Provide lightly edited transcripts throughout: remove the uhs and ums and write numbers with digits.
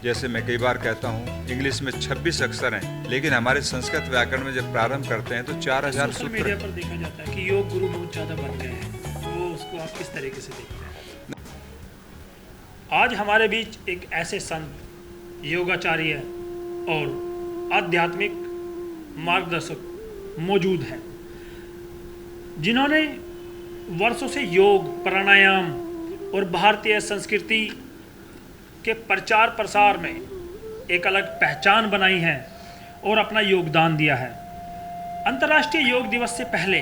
जैसे मैं कई बार कहता हूँ, इंग्लिश में 26 अक्षर हैं, लेकिन हमारे संस्कृत व्याकरण में जब प्रारंभ करते हैं तो 4000 सोशल सूत्र मीडिया हैं। पर देखा जाता है कि योग गुरु बहुत ज़्यादा बन गए हैं, तो उसको आप किस तरीके से देखते हैं? आज हमारे बीच एक ऐसे संत, योगाचार्य और आध्यात्मिक मार्गदर्शक मौजूद हैं जिन्होंने वर्षों से योग, प्राणायाम और भारतीय संस्कृति के प्रचार प्रसार में एक अलग पहचान बनाई है और अपना योगदान दिया है। अंतर्राष्ट्रीय योग दिवस से पहले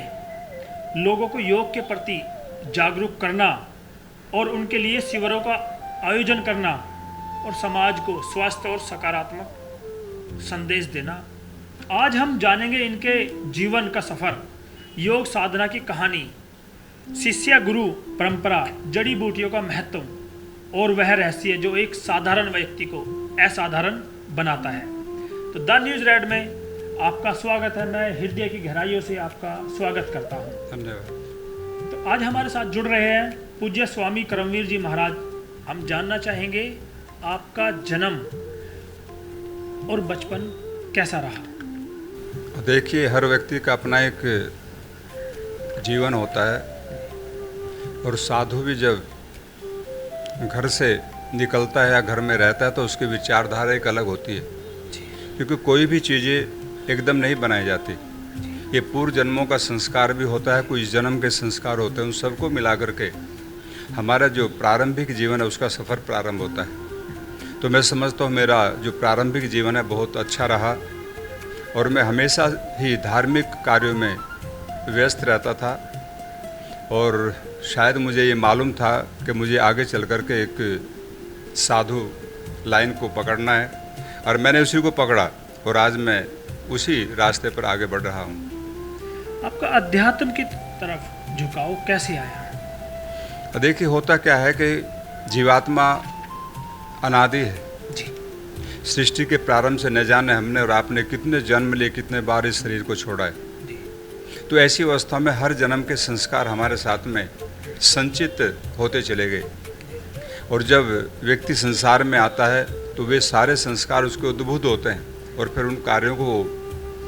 लोगों को योग के प्रति जागरूक करना और उनके लिए शिविरों का आयोजन करना और समाज को स्वस्थ और सकारात्मक संदेश देना। आज हम जानेंगे इनके जीवन का सफ़र, योग साधना की कहानी, शिष्य गुरु परंपरा, जड़ी बूटियों का महत्व और वह रहस्य जो एक साधारण व्यक्ति को असाधारण बनाता है। तो द न्यूज़ रेड में आपका स्वागत है। मैं हृदय की गहराइयों से आपका स्वागत करता हूँ। धन्यवाद। तो आज हमारे साथ जुड़ रहे हैं पूज्य स्वामी करमवीर जी महाराज। हम जानना चाहेंगे आपका जन्म और बचपन कैसा रहा? देखिए, हर व्यक्ति का अपना एक जीवन होता है और साधु भी जब घर से निकलता है या घर में रहता है तो उसकी विचारधारा एक अलग होती है, क्योंकि कोई भी चीज़ें एकदम नहीं बनाई जाती। ये पूर्व जन्मों का संस्कार भी होता है, कुछ जन्म के संस्कार होते हैं, उन सबको मिला करके हमारा जो प्रारंभिक जीवन है उसका सफ़र प्रारंभ होता है। तो मैं समझता हूँ मेरा जो प्रारंभिक जीवन है बहुत अच्छा रहा और मैं हमेशा ही धार्मिक कार्यों में व्यस्त रहता था और शायद मुझे ये मालूम था कि मुझे आगे चल कर के एक साधु लाइन को पकड़ना है और मैंने उसी को पकड़ा और आज मैं उसी रास्ते पर आगे बढ़ रहा हूँ। आपका अध्यात्म की तरफ झुकाव कैसे आया? देखिए, होता क्या है कि जीवात्मा अनादि है। जी। सृष्टि के प्रारंभ से न जाने हमने और आपने कितने जन्म लिए, कितने बार इस शरीर को छोड़ा है। तो ऐसी अवस्था में हर जन्म के संस्कार हमारे साथ में संचित होते चले गए और जब व्यक्ति संसार में आता है तो वे सारे संस्कार उसके उद्भूत होते हैं और फिर उन कार्यों को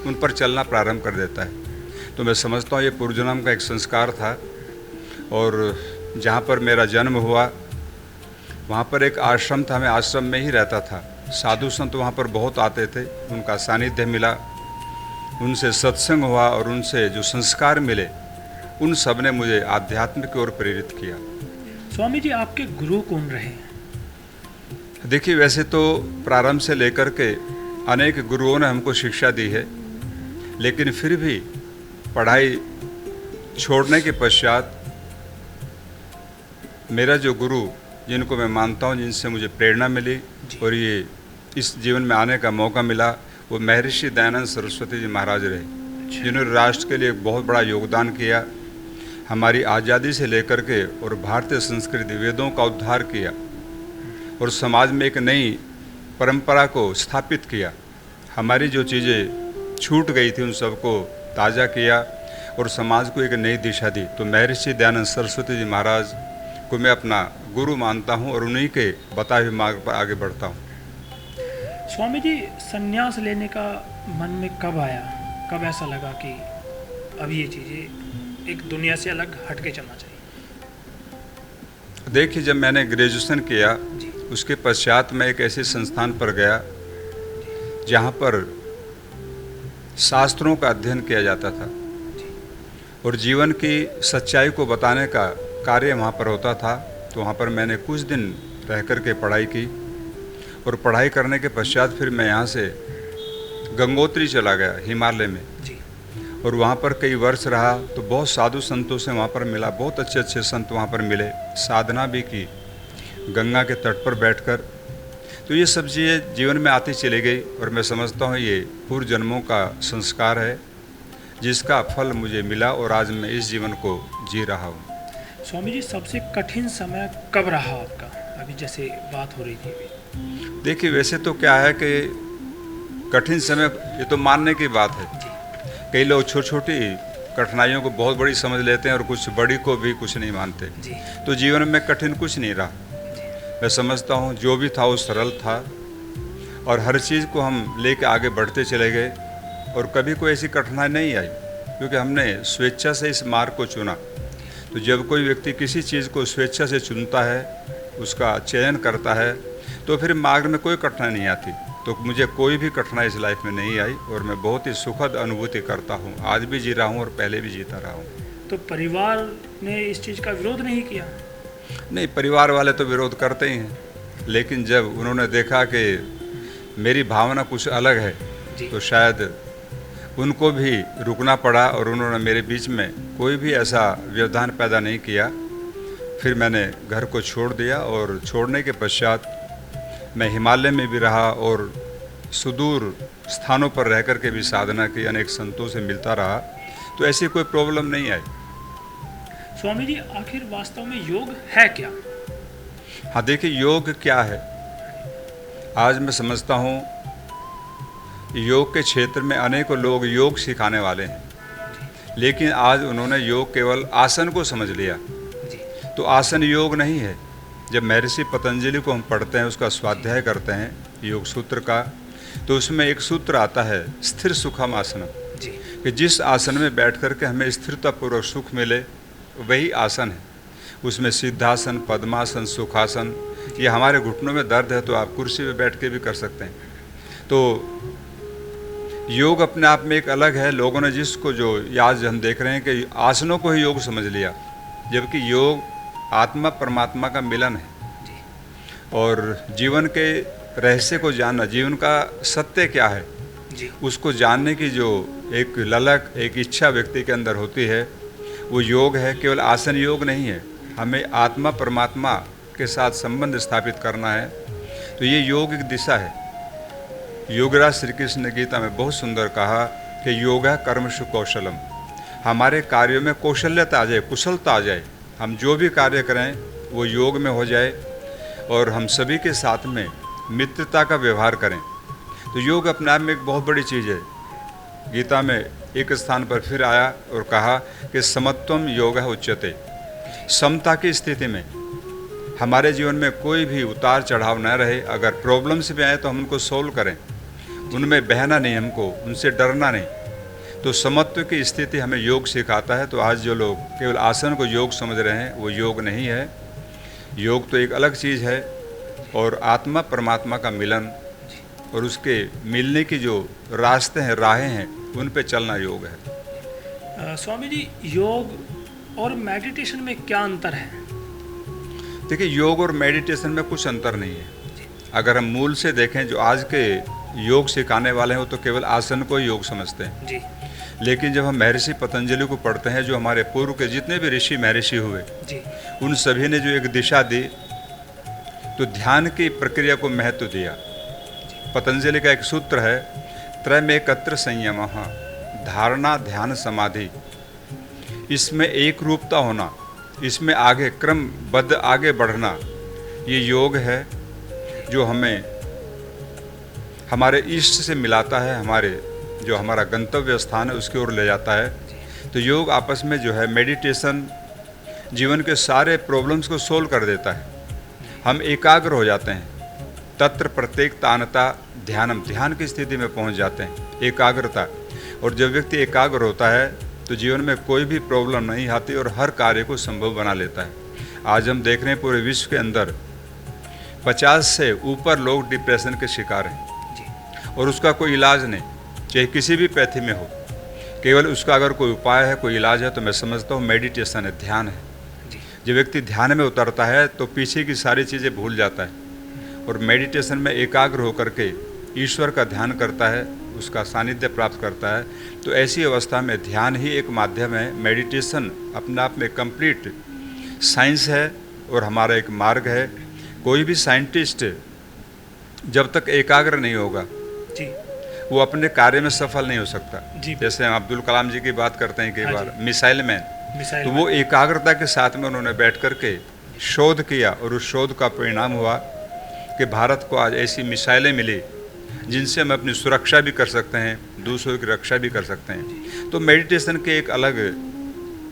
उन पर चलना प्रारंभ कर देता है। तो मैं समझता हूँ ये पूर्व जन्म का एक संस्कार था और जहाँ पर मेरा जन्म हुआ वहाँ पर एक आश्रम था, मैं आश्रम में ही रहता था। साधु संत वहाँ पर बहुत आते थे, उनका सानिध्य मिला, उनसे सत्संग हुआ और उनसे जो संस्कार मिले उन सब ने मुझे आध्यात्म की ओर प्रेरित किया। स्वामी जी, आपके गुरु कौन रहे? देखिए, वैसे तो प्रारंभ से लेकर के अनेक गुरुओं ने हमको शिक्षा दी है, लेकिन फिर भी पढ़ाई छोड़ने के पश्चात मेरा जो गुरु जिनको मैं मानता हूँ, जिनसे मुझे प्रेरणा मिली और ये इस जीवन में आने का मौका मिला, वो महर्षि दयानंद सरस्वती जी महाराज रहे, जिन्होंने राष्ट्र के लिए एक बहुत बड़ा योगदान किया, हमारी आज़ादी से लेकर के और भारतीय संस्कृति वेदों का उद्धार किया और समाज में एक नई परंपरा को स्थापित किया। हमारी जो चीज़ें छूट गई थी उन सबको ताज़ा किया और समाज को एक नई दिशा दी। तो महर्षि दयानंद सरस्वती जी महाराज को मैं अपना गुरु मानता हूँ और उन्हीं के बताए हुए मार्ग पर आगे बढ़ता हूँ। स्वामी जी, संन्यास लेने का मन में कब आया? कब ऐसा लगा कि अब ये चीज़ें एक दुनिया से अलग हट के चलना चाहिए? देखिए, जब मैंने ग्रेजुएशन किया उसके पश्चात मैं एक ऐसे संस्थान पर गया जहाँ पर शास्त्रों का अध्ययन किया जाता था और जीवन की सच्चाई को बताने का कार्य वहाँ पर होता था। तो वहाँ पर मैंने कुछ दिन रह कर के पढ़ाई की और पढ़ाई करने के पश्चात फिर मैं यहाँ से गंगोत्री चला गया हिमालय में और वहाँ पर कई वर्ष रहा। तो बहुत साधु संतों से वहाँ पर मिला, बहुत अच्छे अच्छे संत वहाँ पर मिले, साधना भी की गंगा के तट पर बैठकर। तो ये सब चीज़ें जीवन में आती चली गई और मैं समझता हूँ ये पूर्व जन्मों का संस्कार है जिसका फल मुझे मिला और आज मैं इस जीवन को जी रहा हूँ। स्वामी जी, सबसे कठिन समय कब रहा आपका? अभी जैसे बात हो रही थी। देखिए, वैसे तो क्या है कि कठिन समय ये तो मानने की बात है। कई लोग छोटी छोटी कठिनाइयों को बहुत बड़ी समझ लेते हैं और कुछ बड़ी को भी कुछ नहीं मानते। तो जीवन में कठिन कुछ नहीं रहा। मैं समझता हूँ जो भी था वो सरल था और हर चीज़ को हम लेके आगे बढ़ते चले गए और कभी कोई ऐसी कठिनाई नहीं आई, क्योंकि हमने स्वेच्छा से इस मार्ग को चुना। तो जब कोई व्यक्ति किसी चीज़ को स्वेच्छा से चुनता है, उसका चयन करता है, तो फिर मार्ग में कोई कठिनाई नहीं आती। तो मुझे कोई भी कठिनाई इस लाइफ में नहीं आई और मैं बहुत ही सुखद अनुभूति करता हूँ। आज भी जी रहा हूँ और पहले भी जीता रहा हूँ। तो परिवार ने इस चीज़ का विरोध नहीं किया? नहीं, परिवार वाले तो विरोध करते ही हैं, लेकिन जब उन्होंने देखा कि मेरी भावना कुछ अलग है तो शायद उनको भी रुकना पड़ा और उन्होंने मेरे बीच में कोई भी ऐसा व्यवधान पैदा नहीं किया। फिर मैंने घर को छोड़ दिया और छोड़ने के पश्चात मैं हिमालय में भी रहा और सुदूर स्थानों पर रह कर के भी साधना की, अनेक संतों से मिलता रहा, तो ऐसी कोई प्रॉब्लम नहीं आई। स्वामी जी, आखिर वास्तव में योग है क्या? हाँ, देखिए योग क्या है। आज मैं समझता हूँ योग के क्षेत्र में अनेकों लोग योग सिखाने वाले हैं, लेकिन आज उन्होंने योग केवल आसन को समझ लिया। तो आसन योग नहीं है। जब महर्षि पतंजलि को हम पढ़ते हैं, उसका स्वाध्याय करते हैं योग सूत्र का, तो उसमें एक सूत्र आता है स्थिर सुखम आसनम, कि जिस आसन में बैठ कर के हमें स्थिरतापूर्वक सुख मिले वही आसन है। उसमें सिद्धासन, पद्मासन, सुखासन, ये हमारे घुटनों में दर्द है तो आप कुर्सी पे बैठ के भी कर सकते हैं। तो योग अपने आप में एक अलग है। लोगों ने जिसको जो आज हम देख रहे हैं कि आसनों को ही योग समझ लिया, जबकि योग आत्मा परमात्मा का मिलन है और जीवन के रहस्य को जानना, जीवन का सत्य क्या है, उसको जानने की जो एक ललक, एक इच्छा व्यक्ति के अंदर होती है, वो योग है। केवल आसन योग नहीं है, हमें आत्मा परमात्मा के साथ संबंध स्थापित करना है। तो ये योग एक दिशा है। योगराज श्री कृष्ण ने गीता में बहुत सुंदर कहा कि योगा कर्मसु कौशलम, हमारे कार्यों में कौशल्यता आ जाए, कुशलता आ जाए, हम जो भी कार्य करें वो योग में हो जाए और हम सभी के साथ में मित्रता का व्यवहार करें। तो योग अपने आप में एक बहुत बड़ी चीज़ है। गीता में एक स्थान पर फिर आया और कहा कि समत्वम योगः उच्यते, समता की स्थिति में हमारे जीवन में कोई भी उतार चढ़ाव न रहे। अगर प्रॉब्लम्स भी आए तो हम उनको सोल्व करें, उनमें बहना नहीं, हमको उनसे डरना नहीं। तो समत्व की स्थिति हमें योग सिखाता है। तो आज जो लोग केवल आसन को योग समझ रहे हैं वो योग नहीं है। योग तो एक अलग चीज़ है और आत्मा परमात्मा का मिलन और उसके मिलने की जो रास्ते हैं, राहें हैं, उन पे चलना योग है। स्वामी जी, योग और मेडिटेशन में क्या अंतर है? देखिए, योग और मेडिटेशन में कुछ अंतर नहीं है। अगर हम मूल से देखें, जो आज के योग सिखाने वाले हैं वो तो केवल आसन को ही योग समझते हैं जी। लेकिन जब हम महर्षि पतंजलि को पढ़ते हैं, जो हमारे पूर्व के जितने भी ऋषि महर्षि हुए जी, उन सभी ने जो एक दिशा दी, तो ध्यान की प्रक्रिया को महत्व दिया। पतंजलि का एक सूत्र है, त्रयमेकत्र संयमः, धारणा, ध्यान, समाधि। इसमें एक रूपता होना, इसमें आगे क्रमबद्ध आगे बढ़ना, ये योग है जो हमें हमारे इष्ट से मिलाता है, हमारे जो हमारा गंतव्य स्थान है उसकी ओर ले जाता है। तो योग आपस में जो है, मेडिटेशन जीवन के सारे प्रॉब्लम्स को सोल्व कर देता है। हम एकाग्र हो जाते हैं, तत्र प्रत्येक तानता ध्यानम, ध्यान की स्थिति में पहुंच जाते हैं, एकाग्रता। और जब व्यक्ति एकाग्र होता है तो जीवन में कोई भी प्रॉब्लम नहीं आती और हर कार्य को संभव बना लेता है। आज हम देख रहे हैं पूरे विश्व के अंदर 50 से ऊपर लोग डिप्रेशन के शिकार हैं और उसका कोई इलाज नहीं, चाहे किसी भी पैथी में हो। केवल उसका अगर कोई उपाय है, कोई इलाज है, तो मैं समझता हूँ मेडिटेशन है, ध्यान है। जब व्यक्ति ध्यान में उतरता है तो पीछे की सारी चीज़ें भूल जाता है और मेडिटेशन में एकाग्र होकर के ईश्वर का ध्यान करता है, उसका सानिध्य प्राप्त करता है। तो ऐसी अवस्था में ध्यान ही एक माध्यम है। मेडिटेशन अपने आप में कंप्लीट साइंस है और हमारा एक मार्ग है। कोई भी साइंटिस्ट जब तक एकाग्र नहीं होगा जी, वो अपने कार्य में सफल नहीं हो सकता। जैसे हम अब्दुल कलाम जी की बात करते हैं कई बार, मिसाइल मैन, तो वो एकाग्रता के साथ में उन्होंने बैठ कर के शोध किया और उस शोध का परिणाम हुआ कि भारत को आज ऐसी मिसाइलें मिली जिनसे हम अपनी सुरक्षा भी कर सकते हैं, दूसरों की रक्षा भी कर सकते हैं। तो मेडिटेशन की एक अलग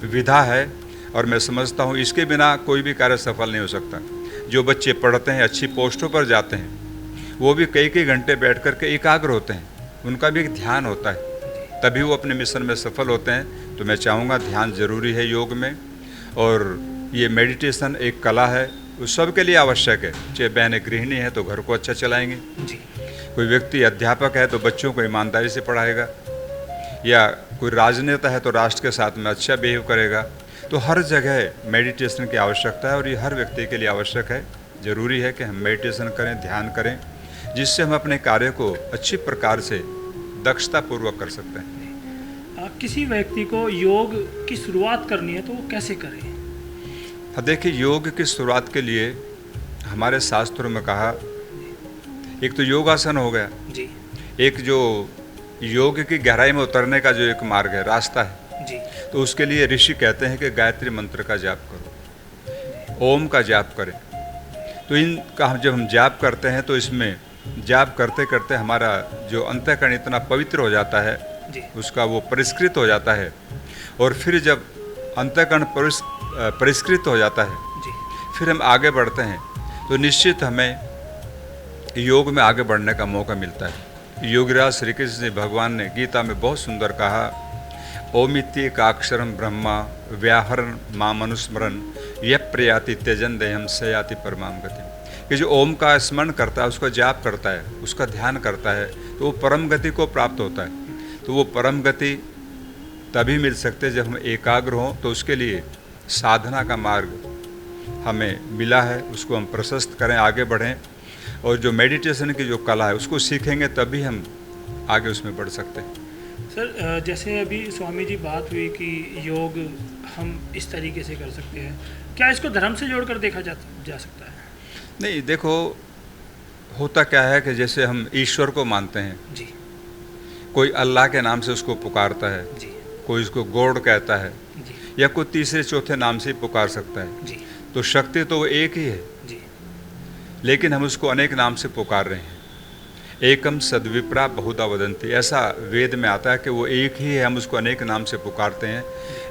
विधा है और मैं समझता हूँ इसके बिना कोई भी कार्य सफल नहीं हो सकता। जो बच्चे पढ़ते हैं, अच्छी पोस्टों पर जाते हैं, वो भी कई कई घंटे बैठ कर के एकाग्र होते हैं, उनका भी एक ध्यान होता है, तभी वो अपने मिशन में सफल होते हैं। तो मैं चाहूँगा ध्यान जरूरी है योग में, और ये मेडिटेशन एक कला है, वो सबके लिए आवश्यक है। चाहे बहनें गृहिणी हैं तो घर को अच्छा चलाएंगे, जी कोई व्यक्ति अध्यापक है तो बच्चों को ईमानदारी से पढ़ाएगा, या कोई राजनेता है तो राष्ट्र के साथ में अच्छा बिहेव करेगा। तो हर जगह मेडिटेशन की आवश्यकता है, और ये हर व्यक्ति के लिए आवश्यक है। ज़रूरी है कि हम मेडिटेशन करें, ध्यान करें, जिससे हम अपने कार्य को अच्छी प्रकार से दक्षतापूर्वक कर सकते हैं। किसी व्यक्ति को योग की शुरुआत करनी है तो वो कैसे करे? अब देखिए, योग की शुरुआत के लिए हमारे शास्त्रों में कहा, एक तो योगासन हो गया जी एक जो योग की गहराई में उतरने का जो एक मार्ग है, रास्ता है, जी तो उसके लिए ऋषि कहते हैं कि गायत्री मंत्र का जाप करो, ओम का जाप करें। तो इनका जब हम जाप करते हैं तो इसमें जाप करते करते हमारा जो अंतःकरण इतना पवित्र हो जाता है, जी उसका वो परिष्कृत हो जाता है। और फिर जब अंतःकरण परिष्कृत हो जाता है, जी फिर हम आगे बढ़ते हैं, तो निश्चित हमें योग में आगे बढ़ने का मौका मिलता है। योगीराज श्री कृष्ण भगवान ने गीता में बहुत सुंदर कहा, ओमित्येकाक्षरम ब्रह्मा व्याहरण माम अनुस्मरण यः प्रयाति त्यजन देहम स याति परमाम गति। कि जो ओम का स्मरण करता है, उसका जाप करता है, उसका ध्यान करता है, तो वो परम गति को प्राप्त होता है। तो वो परम गति तभी मिल सकते हैं जब हम एकाग्र हों। तो उसके लिए साधना का मार्ग हमें मिला है, उसको हम प्रशस्त करें, आगे बढ़ें, और जो मेडिटेशन की जो कला है उसको सीखेंगे तभी हम आगे उसमें बढ़ सकते हैं। सर, जैसे अभी स्वामी जी बात हुई कि योग हम इस तरीके से कर सकते हैं, क्या इसको धर्म से जोड़कर देखा जा सकता है? नहीं, देखो, होता क्या है कि जैसे हम ईश्वर को मानते हैं, जी कोई अल्लाह के नाम से उसको पुकारता है, जी कोई उसको गॉड कहता है, जी या कोई तीसरे चौथे नाम से ही पुकार सकता है। जी तो शक्ति तो वो एक ही है, जी लेकिन हम उसको अनेक नाम से पुकार रहे हैं। एकम सद्विप्रा बहुधा वदंती, ऐसा वेद में आता है कि वो एक ही है, हम उसको अनेक नाम से पुकारते हैं।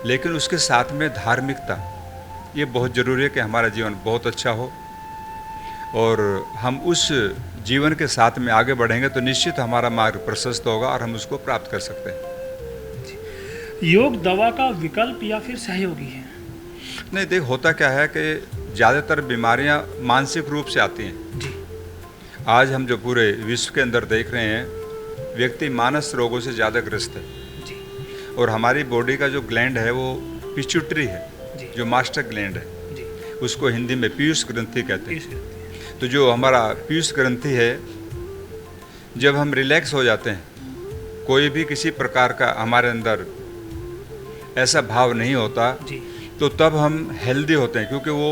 लेकिन उसके साथ में धार्मिकता, ये बहुत ज़रूरी है कि हमारा जीवन बहुत अच्छा हो, और हम उस जीवन के साथ में आगे बढ़ेंगे तो निश्चित हमारा मार्ग प्रशस्त होगा और हम उसको प्राप्त कर सकते हैं। योग दवा का विकल्प या फिर सहयोगी है? नहीं, देख, होता क्या है कि ज़्यादातर बीमारियां मानसिक रूप से आती हैं। जी आज हम जो पूरे विश्व के अंदर देख रहे हैं, व्यक्ति मानस रोगों से ज़्यादा ग्रस्त है। जी और हमारी बॉडी का जो ग्लैंड है वो पिट्यूटरी है, जी जो मास्टर ग्लैंड है, जी उसको हिंदी में पीयूष ग्रंथि कहते हैं। इस करते हैं। तो जो हमारा पीयूष ग्रंथि है, जब हम रिलैक्स हो जाते हैं, कोई भी किसी प्रकार का हमारे अंदर ऐसा भाव नहीं होता, जी तो तब हम हेल्दी होते हैं, क्योंकि वो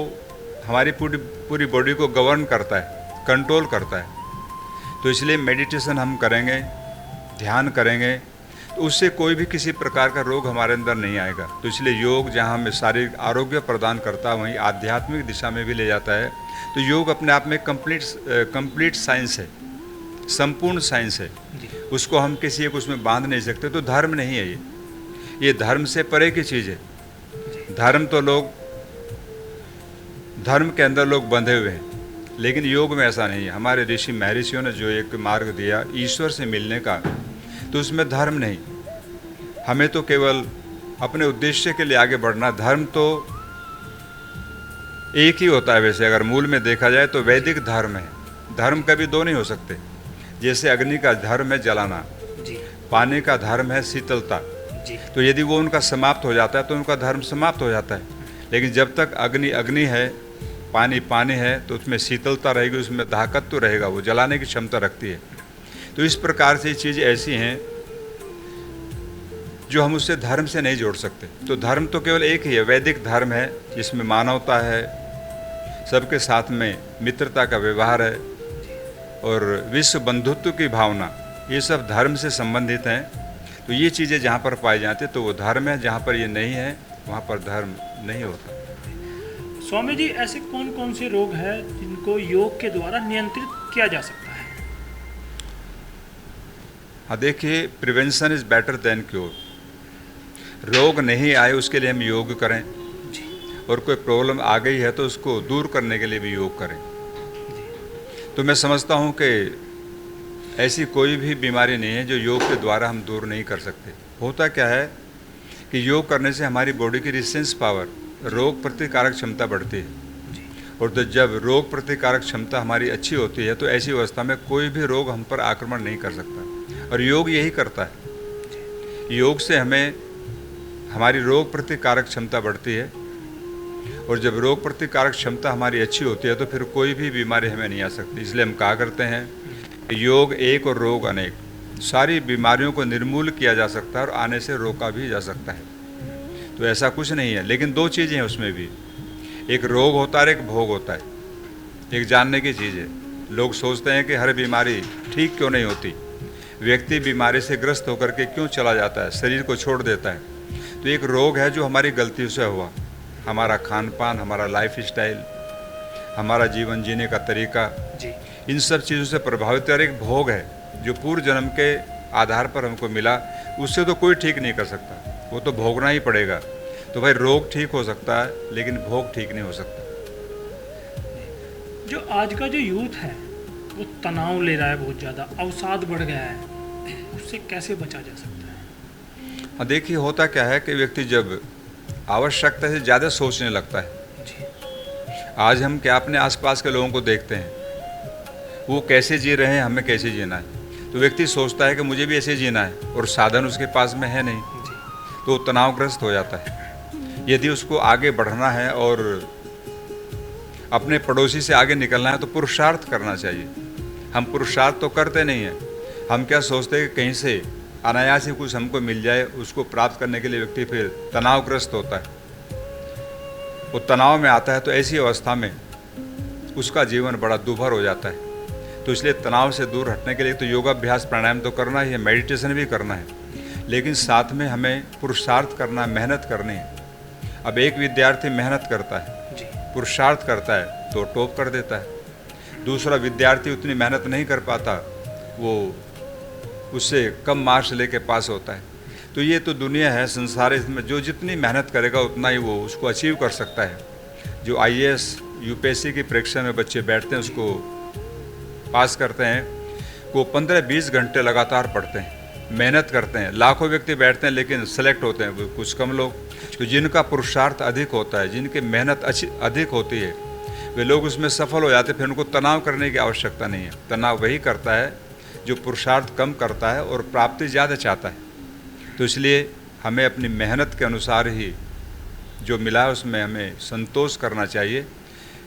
हमारी पूरी बॉडी को गवर्न करता है, कंट्रोल करता है। तो इसलिए मेडिटेशन हम करेंगे, ध्यान करेंगे, तो उससे कोई भी किसी प्रकार का रोग हमारे अंदर नहीं आएगा। तो इसलिए योग जहाँ हमें शारीरिक आरोग्य प्रदान करता है, वहीं आध्यात्मिक दिशा में भी ले जाता है। तो योग अपने आप में कंप्लीट साइंस है, संपूर्ण साइंस है। जी उसको हम किसी एक उसमें बांध नहीं सकते। तो धर्म नहीं है ये धर्म से परे की चीज़ है। धर्म के अंदर लोग बंधे हुए हैं, लेकिन योग में ऐसा नहीं है। हमारे ऋषि महर्षियों ने जो एक मार्ग दिया ईश्वर से मिलने का, तो उसमें धर्म नहीं, हमें तो केवल अपने उद्देश्य के लिए आगे बढ़ना। धर्म तो एक ही होता है वैसे, अगर मूल में देखा जाए तो वैदिक धर्म है। धर्म कभी दो नहीं हो सकते। जैसे अग्नि का धर्म है जलाना, जी पानी का धर्म है शीतलता। जी तो यदि वो उनका समाप्त हो जाता है तो उनका धर्म समाप्त हो जाता है। लेकिन जब तक अग्नि अग्नि है, पानी पानी है, तो उसमें शीतलता रहेगी, उसमें दाहकत्व तो रहेगा, वो जलाने की क्षमता रखती है। तो इस प्रकार से ये चीज़ ऐसी हैं जो हम उससे धर्म से नहीं जोड़ सकते। तो धर्म तो केवल एक ही है, वैदिक धर्म है, जिसमें मानवता है, सबके साथ में मित्रता का व्यवहार है और विश्व बंधुत्व की भावना, ये सब धर्म से संबंधित हैं। तो ये चीज़ें जहाँ पर पाई जाती हैं तो वो धर्म है, जहाँ पर ये नहीं है वहाँ पर धर्म नहीं होता। स्वामी जी, ऐसे कौन कौन से रोग हैं जिनको योग के द्वारा नियंत्रित किया जा सकता है? हाँ, देखिए, prevention is better than cure. रोग नहीं आए उसके लिए हम योग करें, जी और कोई प्रॉब्लम आ गई है तो उसको दूर करने के लिए भी योग करें। तो मैं समझता हूँ कि ऐसी कोई भी बीमारी नहीं है जो योग के द्वारा हम दूर नहीं कर सकते। होता क्या है कि योग करने से हमारी बॉडी की रेजिस्टेंस पावर, रोग प्रतिकारक क्षमता बढ़ती है, और तो जब रोग प्रतिकारक क्षमता हमारी अच्छी होती है तो ऐसी अवस्था में कोई भी रोग हम पर आक्रमण नहीं कर सकता, और योग यही करता है। योग से हमें हमारी रोग प्रतिकारक क्षमता बढ़ती है, और जब रोग प्रतिकारक क्षमता हमारी अच्छी होती है तो फिर कोई भी बीमारी हमें नहीं आ सकती। इसलिए हम कहा करते हैं कि योग एक और रोग अनेक। सारी बीमारियों को निर्मूल किया जा सकता है और आने से रोका भी जा सकता है। तो ऐसा कुछ नहीं है, लेकिन दो चीज़ें हैं उसमें भी, एक रोग होता है और एक भोग होता है। एक जानने की चीज़ है, लोग सोचते हैं कि हर बीमारी ठीक क्यों नहीं होती, व्यक्ति बीमारी से ग्रस्त होकर के क्यों चला जाता है, शरीर को छोड़ देता है। तो एक रोग है जो हमारी गलतियों से हुआ, हमारा खान पान, हमारा लाइफ स्टाइल, हमारा जीवन जीने का तरीका, इन सब चीज़ों से प्रभावित। और एक भोग है जो पूर्व जन्म के आधार पर हमको मिला, उससे तो कोई ठीक नहीं कर सकता, वो तो भोगना ही पड़ेगा। तो भाई रोग ठीक हो सकता है लेकिन भोग ठीक नहीं हो सकता। जो आज का जो यूथ है वो तनाव ले रहा है, बहुत ज़्यादा अवसाद बढ़ गया है, उससे कैसे बचा जा सकता है? हाँ देखिए, होता क्या है कि व्यक्ति जब आवश्यकता से ज़्यादा सोचने लगता है, आज हम क्या अपने आसपास के लोगों को देखते हैं, वो कैसे जी रहे हैं, हमें कैसे जीना है, तो व्यक्ति सोचता है कि मुझे भी ऐसे जीना है, और साधन उसके पास में है नहीं, तो तनावग्रस्त हो जाता है। यदि उसको आगे बढ़ना है और अपने पड़ोसी से आगे निकलना है तो पुरुषार्थ करना चाहिए। हम पुरुषार्थ तो करते नहीं हैं, हम क्या सोचते हैं कि कहीं से अनायास ही कुछ हमको मिल जाए, उसको प्राप्त करने के लिए व्यक्ति फिर तनावग्रस्त होता है, वो तनाव में आता है। तो ऐसी अवस्था में उसका जीवन बड़ा दुभर हो जाता है। तो इसलिए तनाव से दूर हटने के लिए तो योगाभ्यास प्राणायाम तो करना ही है, मेडिटेशन भी करना है, लेकिन साथ में हमें पुरुषार्थ करना है, मेहनत करनी है। अब एक विद्यार्थी मेहनत करता है, पुरुषार्थ करता है तो टॉप कर देता है। दूसरा विद्यार्थी उतनी मेहनत नहीं कर पाता, वो उससे कम मार्क्स लेके पास होता है। तो ये तो दुनिया है, संसार है, इसमें जो जितनी मेहनत करेगा उतना ही वो उसको अचीव कर सकता है। जो IAS UPSC की परीक्षा में बच्चे बैठते हैं, उसको पास करते हैं, वो 15-20 घंटे लगातार पढ़ते हैं, मेहनत करते हैं। लाखों व्यक्ति बैठते हैं लेकिन सेलेक्ट होते हैं कुछ कम लोग। तो जिनका पुरुषार्थ अधिक होता है, जिनकी मेहनत अच्छी अधिक होती है, वे लोग उसमें सफल हो जाते हैं। फिर उनको तनाव करने की आवश्यकता नहीं है। तनाव वही करता है जो पुरुषार्थ कम करता है और प्राप्ति ज़्यादा चाहता है। तो इसलिए हमें अपनी मेहनत के अनुसार ही जो मिला है उसमें हमें संतोष करना चाहिए।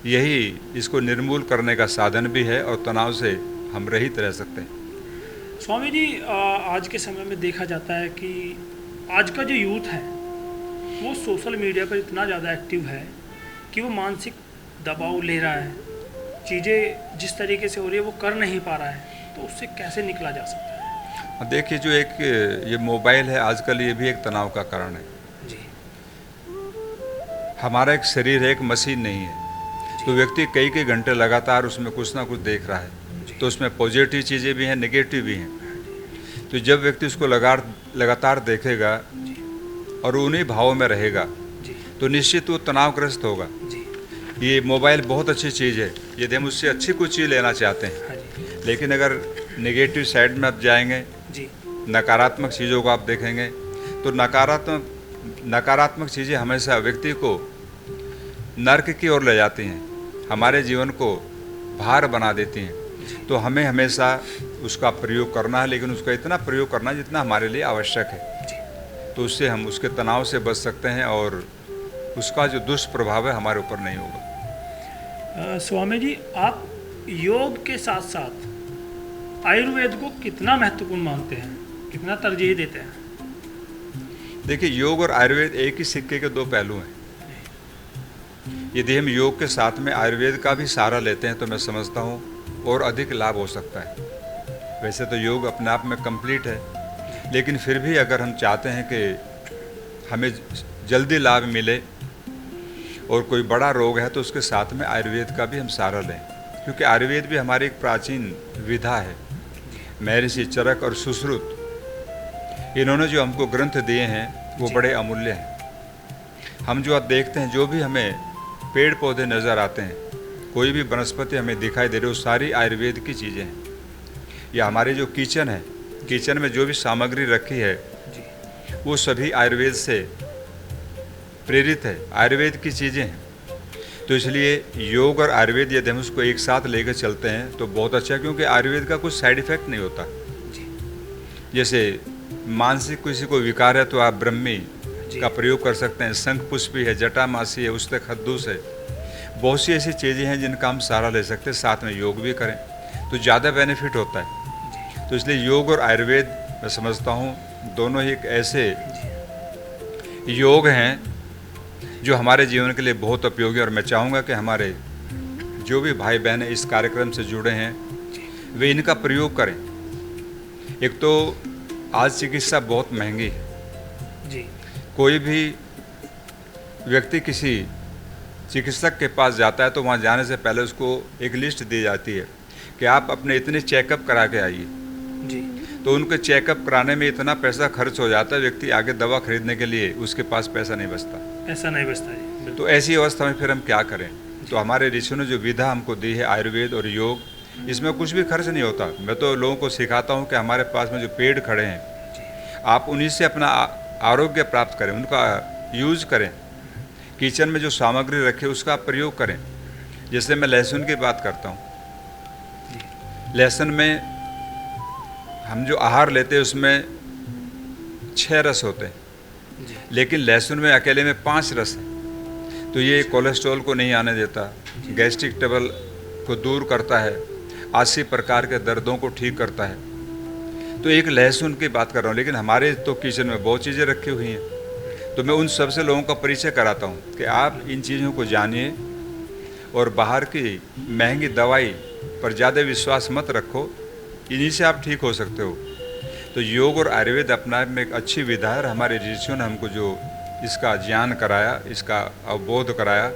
यही इसको निर्मूल करने का साधन भी है, और तनाव से हम रहित रह सकते हैं। स्वामी जी, आज के समय में देखा जाता है कि आज का जो यूथ है वो सोशल मीडिया पर इतना ज़्यादा एक्टिव है कि वो मानसिक दबाव ले रहा है, चीज़ें जिस तरीके से हो रही है वो कर नहीं पा रहा है, तो उससे कैसे निकला जा सकता है? देखिए, जो एक ये मोबाइल है आजकल, ये भी एक तनाव का कारण है जी। हमारा एक शरीर है, एक मशीन नहीं है। तो व्यक्ति कई कई घंटे लगातार उसमें कुछ ना कुछ देख रहा है, तो उसमें पॉजिटिव चीज़ें भी हैं, नेगेटिव भी हैं। तो जब व्यक्ति उसको लगातार देखेगा और उन्हीं भावों में रहेगा तो निश्चित वो तनावग्रस्त होगा। ये मोबाइल बहुत अच्छी चीज़ है यदि हम उससे अच्छी कुछ चीज़ लेना चाहते हैं, लेकिन अगर नेगेटिव साइड में आप जाएंगे, नकारात्मक चीज़ों को आप देखेंगे, तो नकारात्मक चीज़ें हमेशा व्यक्ति को नर्क की ओर ले जाती हैं, हमारे जीवन को भार बना देती हैं। तो हमें हमेशा उसका प्रयोग करना है, लेकिन उसका इतना प्रयोग करना है जितना हमारे लिए आवश्यक है। तो उससे हम उसके तनाव से बच सकते हैं और उसका जो दुष्प्रभाव है हमारे ऊपर नहीं होगा। स्वामी जी, आप योग के साथ साथ आयुर्वेद को कितना महत्वपूर्ण मानते हैं, कितना तरजीह देते हैं? देखिए, योग और आयुर्वेद एक ही सिक्के के दो पहलू हैं। यदि हम योग के साथ में आयुर्वेद का भी सहारा लेते हैं तो मैं समझता हूँ और अधिक लाभ हो सकता है। वैसे तो योग अपने आप में कंप्लीट है, लेकिन फिर भी अगर हम चाहते हैं कि हमें जल्दी लाभ मिले और कोई बड़ा रोग है तो उसके साथ में आयुर्वेद का भी हम सहारा लें, क्योंकि आयुर्वेद भी हमारी एक प्राचीन विधा है। महर्षि चरक और सुश्रुत, इन्होंने जो हमको ग्रंथ दिए हैं वो बड़े अमूल्य हैं। हम जो आप देखते हैं, जो भी हमें पेड़ पौधे नज़र आते हैं, कोई भी वनस्पति हमें दिखाई दे रही है, वो सारी आयुर्वेद की चीज़ें हैं। या हमारे जो किचन है, किचन में जो भी सामग्री रखी है जी वो सभी आयुर्वेद से प्रेरित है, आयुर्वेद की चीज़ें हैं। तो इसलिए योग और आयुर्वेद यदि हम उसको एक साथ लेकर चलते हैं तो बहुत अच्छा है, क्योंकि आयुर्वेद का कुछ साइड इफेक्ट नहीं होता। जी जैसे मानसिक किसी को विकार है तो आप ब्रह्मी जी का प्रयोग कर सकते हैं, शंख पुष्पी है, जटामासी है, उस्तक खद्दूस है, बहुत सी ऐसी चीज़ें हैं जिनका हम सहारा ले सकते हैं। साथ में योग भी करें तो ज़्यादा बेनिफिट होता है। तो इसलिए योग और आयुर्वेद मैं समझता हूँ दोनों ही एक ऐसे योग हैं जो हमारे जीवन के लिए बहुत उपयोगी। और मैं चाहूँगा कि हमारे जो भी भाई बहन इस कार्यक्रम से जुड़े हैं वे इनका प्रयोग करें। एक तो आज चिकित्सा बहुत महंगी है। जी कोई भी व्यक्ति किसी चिकित्सक के पास जाता है तो वहाँ जाने से पहले उसको एक लिस्ट दी जाती है कि आप अपने इतने चेकअप करा के आइए। जी तो उनके चेकअप कराने में इतना पैसा खर्च हो जाता है, व्यक्ति आगे दवा खरीदने के लिए उसके पास पैसा नहीं बचता। ऐसा नहीं बचता जी, बिल्कुल। तो ऐसी अवस्था में फिर हम क्या करें? तो हमारे ऋषियों ने जो विधा हमको दी है आयुर्वेद और योग, इसमें कुछ भी खर्च नहीं होता। मैं तो लोगों को सिखाता हूँ कि हमारे पास में जो पेड़ खड़े हैं आप उन्हीं से अपना आरोग्य प्राप्त करें, उनका यूज करें। किचन में जो सामग्री रखे उसका आप प्रयोग करें। जैसे मैं लहसुन की बात करता हूँ, लहसुन में हम जो आहार लेते हैं उसमें 6 रस होते हैं, जी लेकिन लहसुन में अकेले में 5 रस हैं। तो ये कोलेस्ट्रॉल को नहीं आने देता, गैस्ट्रिक ट्रबल को दूर करता है, 80 प्रकार के दर्दों को ठीक करता है। तो एक लहसुन की बात कर रहा हूँ, लेकिन हमारे तो किचन में बहुत चीज़ें रखी हुई हैं। तो मैं उन सबसे लोगों का परिचय कराता हूँ कि आप इन चीज़ों को जानिए और बाहर की महंगी दवाई पर ज़्यादा विश्वास मत रखो, इन्हीं से आप ठीक हो सकते हो। तो योग और आयुर्वेद अपना में एक अच्छी विधा है। हमारे ऋषियों ने हमको जो इसका ज्ञान कराया, इसका अवबोध कराया,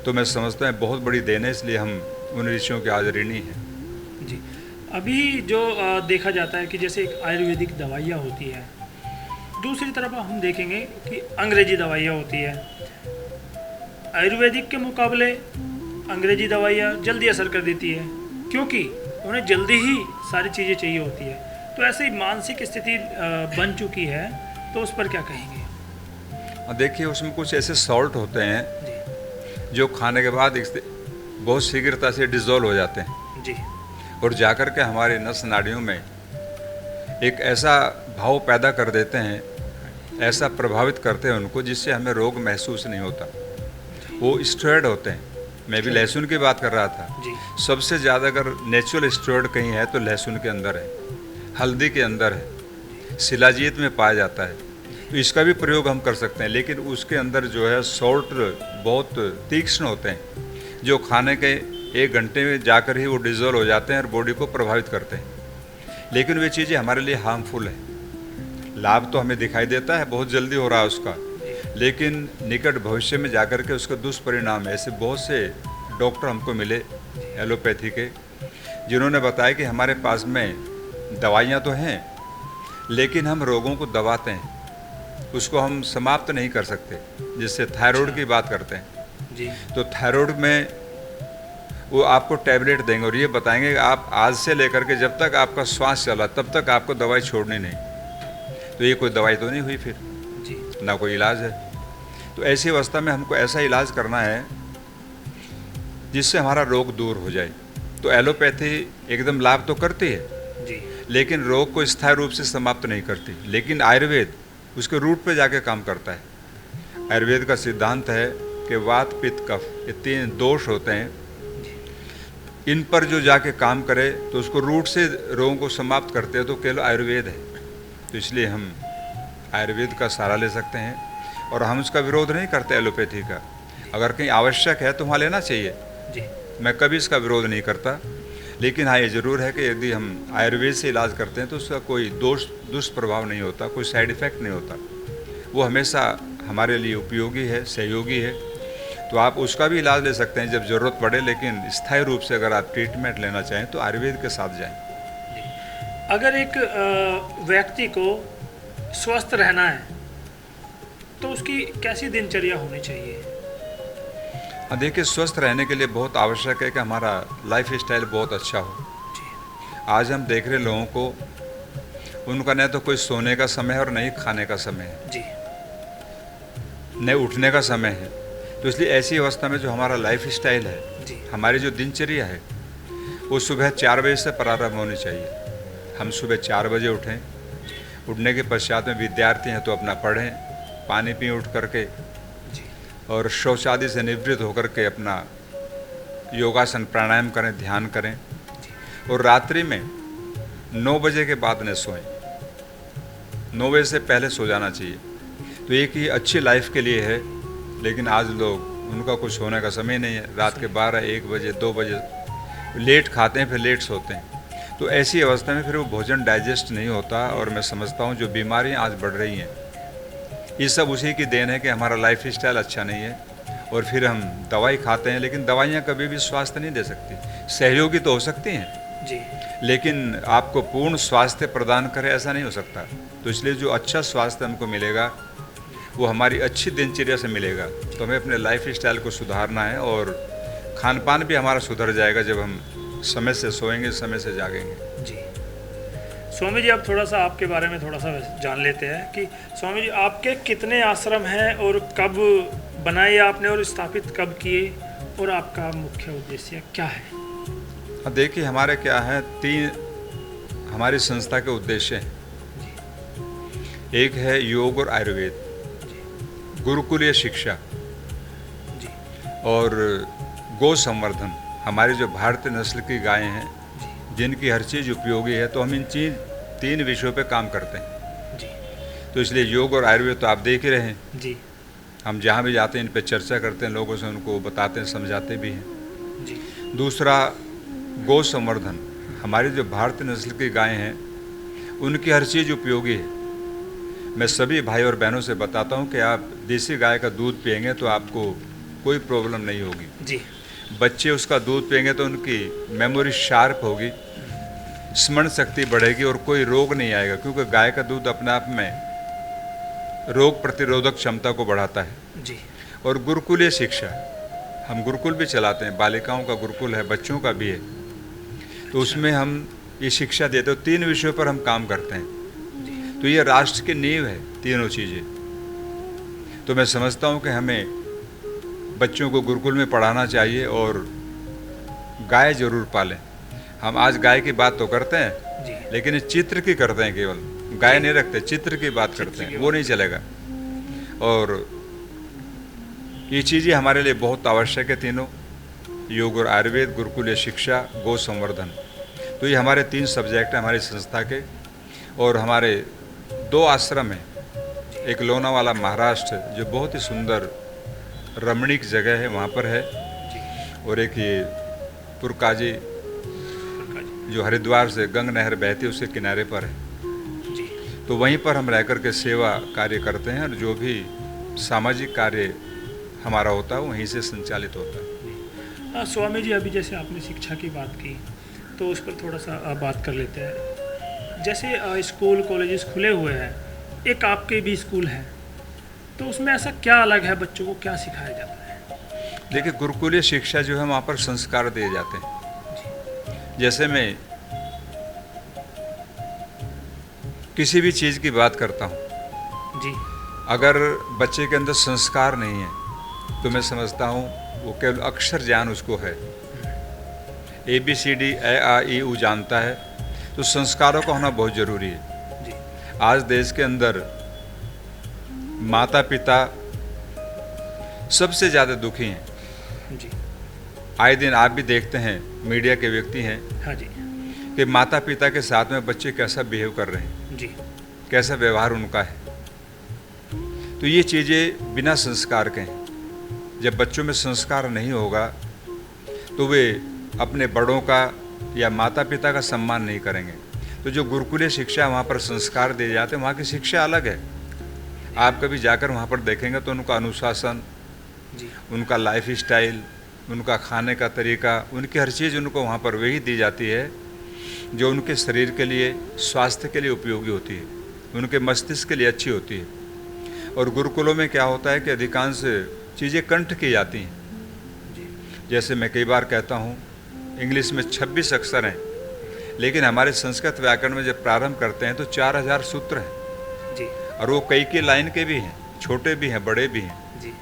तो मैं समझता हूँ बहुत बड़ी देन है। इसलिए हम उन ऋषियों के आज ऋणी हैं। जी अभी जो देखा जाता है कि जैसे एक आयुर्वेदिक दवाइयाँ होती है, दूसरी तरफ हम देखेंगे कि अंग्रेजी दवाइयाँ होती है। आयुर्वेदिक के मुकाबले अंग्रेजी दवाइयाँ जल्दी असर कर देती है, क्योंकि उन्हें जल्दी ही सारी चीज़ें चाहिए होती है। तो ऐसे ही मानसिक स्थिति बन चुकी है, तो उस पर क्या कहेंगे? देखिए, उसमें कुछ ऐसे सॉल्ट होते हैं जी जो खाने के बाद बहुत शीघ्रता से डिज़ोल्व हो जाते हैं जी और जाकर के हमारे नस नाड़ियों में एक ऐसा भाव पैदा कर देते हैं, ऐसा प्रभावित करते हैं उनको, जिससे हमें रोग महसूस नहीं होता। वो स्टेरॉइड होते हैं। मैं भी लहसुन की बात कर रहा था। जी सबसे ज़्यादा अगर नेचुरल स्टेरॉइड कहीं है तो लहसुन के अंदर है, हल्दी के अंदर है, शिलाजीत में पाया जाता है। तो इसका भी प्रयोग हम कर सकते हैं, लेकिन उसके अंदर जो है सॉल्ट बहुत तीक्ष्ण होते हैं, जो खाने के 1 घंटे में जाकर ही वो डिज़ोल्व हो जाते हैं और बॉडी को प्रभावित करते हैं। लेकिन वे चीज़ें हमारे लिए हार्मफुल है। लाभ तो हमें दिखाई देता है, बहुत जल्दी हो रहा है उसका, लेकिन निकट भविष्य में जाकर के उसका दुष्परिणाम है। ऐसे बहुत से डॉक्टर हमको मिले एलोपैथी के, जिन्होंने बताया कि हमारे पास में दवाइयाँ तो हैं, लेकिन हम रोगों को दबाते हैं, उसको हम समाप्त नहीं कर सकते। जिससे थायराइड की बात करते हैं जी तो थायराइड में वो आपको टैबलेट देंगे और ये बताएंगे कि आप आज से लेकर के जब तक आपका श्वास चला तब तक आपको दवाई छोड़नी नहीं। तो ये कोई दवाई तो नहीं हुई, फिर जी ना कोई इलाज है। तो ऐसी अवस्था में हमको ऐसा इलाज करना है जिससे हमारा रोग दूर हो जाए। तो एलोपैथी एकदम लाभ तो करती है, जी लेकिन रोग को स्थायी रूप से समाप्त नहीं करती। लेकिन आयुर्वेद उसके रूट पे जाके काम करता है। आयुर्वेद का सिद्धांत है कि वात पित्त कफ, ये 3 दोष होते हैं, इन पर जो जाके काम करे तो उसको रूट से रोगों को समाप्त करते हैं, तो केवल आयुर्वेद है। तो इसलिए हम आयुर्वेद का सहारा ले सकते हैं और हम उसका विरोध नहीं करते एलोपैथी का। अगर कहीं आवश्यक है तो वहाँ लेना चाहिए, जी मैं कभी इसका विरोध नहीं करता। लेकिन हाँ, ये ज़रूर है कि यदि हम आयुर्वेद से इलाज करते हैं तो उसका कोई दुष्प्रभाव नहीं होता, कोई साइड इफ़ेक्ट नहीं होता। वो हमेशा हमारे लिए उपयोगी है, सहयोगी है। तो आप उसका भी इलाज ले सकते हैं जब ज़रूरत पड़े, लेकिन स्थायी रूप से अगर आप ट्रीटमेंट लेना चाहें तो आयुर्वेद के साथ जाएं। अगर एक व्यक्ति को स्वस्थ रहना है तो उसकी कैसी दिनचर्या होनी चाहिए? देखिए, स्वस्थ रहने के लिए बहुत आवश्यक है कि हमारा लाइफ स्टाइल बहुत अच्छा हो। आज हम देख रहे लोगों को, उनका न तो कोई सोने का समय है और न ही खाने का समय है, जी न उठने का समय है। तो इसलिए ऐसी अवस्था में जो हमारा लाइफ स्टाइल है, जी हमारी जो दिनचर्या है, वो सुबह 4 बजे से प्रारंभ होनी चाहिए। हम सुबह 4 बजे उठें, उठने के पश्चात में विद्यार्थी हैं तो अपना पढ़ें, पानी पिए उठ करके, जी और शौचादि से निवृत्त होकर के अपना योगासन प्राणायाम करें, ध्यान करें, और रात्रि में 9 बजे के बाद न सोएं। 9 बजे से पहले सो जाना चाहिए। तो एक ही अच्छी लाइफ के लिए है, लेकिन आज लोग, उनका कुछ सोने का समय नहीं है। रात के 12, 1 बजे, 2 बजे लेट खाते हैं, फिर लेट सोते हैं। तो ऐसी अवस्था में फिर वो भोजन डाइजेस्ट नहीं होता, और मैं समझता हूँ जो बीमारियाँ आज बढ़ रही हैं, ये सब उसी की देन है कि हमारा लाइफ स्टाइल अच्छा नहीं है, और फिर हम दवाई खाते हैं। लेकिन दवाइयाँ कभी भी स्वास्थ्य नहीं दे सकती, सहयोगी तो हो सकती हैं, जी लेकिन आपको पूर्ण स्वास्थ्य प्रदान करे ऐसा नहीं हो सकता। तो इसलिए जो अच्छा स्वास्थ्य हमको मिलेगा वो हमारी अच्छी दिनचर्या से मिलेगा। तो हमें अपने लाइफ स्टाइल को सुधारना है, और खान पान भी हमारा सुधर जाएगा जब हम समय से सोएंगे, समय से जागेंगे। जी स्वामी जी, अब थोड़ा सा आपके बारे में थोड़ा सा जान लेते हैं कि स्वामी जी आपके कितने आश्रम हैं और कब बनाए आपने और स्थापित कब किए, और आपका मुख्य उद्देश्य क्या है? अब देखिए, हमारे क्या है, 3 हमारी संस्था के उद्देश्य हैं। एक है योग और आयुर्वेद, गुरुकुलीय शिक्षा, जी और गो संवर्धन। हमारी जो भारतीय नस्ल की गायें हैं, जिनकी हर चीज़ उपयोगी है, तो हम इन 3 विषयों पे काम करते हैं। जी तो इसलिए योग और आयुर्वेद तो आप देख ही रहे हैं, जी हम जहाँ भी जाते हैं इन पे चर्चा करते हैं, लोगों से उनको बताते हैं, समझाते भी हैं। जी दूसरा गौ संवर्धन। हमारी जो भारतीय नस्ल की गायें हैं, उनकी हर चीज़ उपयोगी है। मैं सभी भाई और बहनों से बताता हूँ कि आप देसी गाय का दूध पिएंगे तो आपको कोई प्रॉब्लम नहीं होगी। जी बच्चे उसका दूध पिएंगे तो उनकी मेमोरी शार्प होगी, स्मरण शक्ति बढ़ेगी, और कोई रोग नहीं आएगा, क्योंकि गाय का दूध अपने आप में रोग प्रतिरोधक क्षमता को बढ़ाता है। जी और गुरुकुलीय शिक्षा, हम गुरुकुल भी चलाते हैं, बालिकाओं का गुरुकुल है, बच्चों का भी है। तो उसमें हम ये शिक्षा देते हो, 3 विषयों पर हम काम करते हैं। तो ये राष्ट्र की नींव है, तीनों चीज़ें। तो मैं समझता हूँ कि हमें बच्चों को गुरुकुल में पढ़ाना चाहिए, और गाय जरूर पालें। हम आज गाय की बात तो करते हैं, जी लेकिन इस चित्र की करते हैं, केवल गाय नहीं रखते, चित्र की बात करते हैं, वो नहीं चलेगा। और ये चीज़ें हमारे लिए बहुत आवश्यक है, तीनों, योग और आयुर्वेद, गुरुकुलीय शिक्षा, गौ संवर्धन। तो ये हमारे 3 सब्जेक्ट हैं हमारी संस्था के। और हमारे 2 आश्रम हैं, एक लोनावाला महाराष्ट्र, जो बहुत ही सुंदर रमणीक जगह है, वहाँ पर है, और एक ये पुरकाजी, जो हरिद्वार से गंगा नहर बहती है उसके किनारे पर है। जी तो वहीं पर हम रह कर के सेवा कार्य करते हैं, और जो भी सामाजिक कार्य हमारा होता है वहीं से संचालित होता है। हाँ स्वामी जी, अभी जैसे आपने शिक्षा की बात की तो उस पर थोड़ा सा बात कर लेते हैं। जैसे स्कूल कॉलेजेस खुले हुए हैं, एक आपके भी स्कूल है, तो उसमें ऐसा क्या अलग है, बच्चों को क्या सिखाया जाता है? देखिए, गुरुकुलीय शिक्षा जो है, वहाँ पर संस्कार दिए जाते हैं। जैसे मैं किसी भी चीज़ की बात करता हूँ, जी अगर बच्चे के अंदर संस्कार नहीं है तो मैं समझता हूँ वो केवल अक्षर ज्ञान उसको है, ABCD A A I U जानता है, तो संस्कारों का होना बहुत ज़रूरी है। जी आज देश के अंदर माता पिता सबसे ज़्यादा दुखी हैं। जी आए दिन आप भी देखते हैं, मीडिया के व्यक्ति हैं, हाँ जी कि माता पिता के साथ में बच्चे कैसा बिहेव कर रहे हैं, जी कैसा व्यवहार उनका है। तो ये चीज़ें बिना संस्कार के हैं। जब बच्चों में संस्कार नहीं होगा तो वे अपने बड़ों का या माता पिता का सम्मान नहीं करेंगे। तो जो गुरुकुलीय शिक्षा, वहाँ पर संस्कार दिए जाते हैं, वहाँ की शिक्षा अलग है। आप कभी जाकर वहाँ पर देखेंगे तो उनका अनुशासन, जी उनका लाइफ स्टाइल, उनका खाने का तरीका, उनकी हर चीज़ उनको वहाँ पर वही दी जाती है जो उनके शरीर के लिए, स्वास्थ्य के लिए उपयोगी होती है, उनके मस्तिष्क के लिए अच्छी होती है। और गुरुकुलों में क्या होता है कि अधिकांश चीज़ें कंठ की जाती हैं। जैसे मैं कई बार कहता हूँ, इंग्लिश में 26 अक्षर हैं, लेकिन हमारे संस्कृत व्याकरण में जब प्रारंभ करते हैं तो 4000 सूत्र हैं जी और वो कई लाइन के भी हैं, छोटे भी हैं, बड़े भी हैं। जी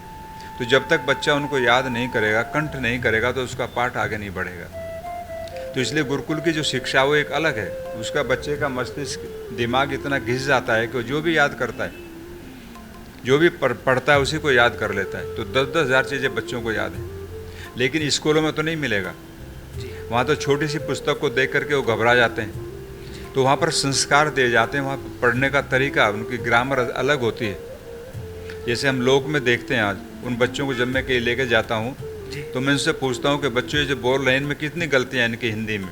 तो जब तक बच्चा उनको याद नहीं करेगा, कंठ नहीं करेगा, तो उसका पाठ आगे नहीं बढ़ेगा। तो इसलिए गुरुकुल की जो शिक्षा वो एक अलग है। उसका बच्चे का मस्तिष्क, दिमाग इतना घिस जाता है कि वो जो भी याद करता है, जो भी पढ़ता है उसी को याद कर लेता है। तो 10-10 हज़ार चीज़ें बच्चों को याद हैं, लेकिन स्कूलों में तो नहीं मिलेगा। वहाँ तो छोटी सी पुस्तक को देख करके वो घबरा जाते हैं। तो वहाँ पर संस्कार दिए जाते हैं, वहाँ पर पढ़ने का तरीका, उनकी ग्रामर अलग होती है। जैसे हम लोक में देखते हैं, आज उन बच्चों को जब मैं कहीं लेके जाता हूँ तो मैं उनसे पूछता हूँ कि बच्चों ये जो बोल रहे हैं इनमें कितनी गलतियाँ हैं इनकी हिंदी में।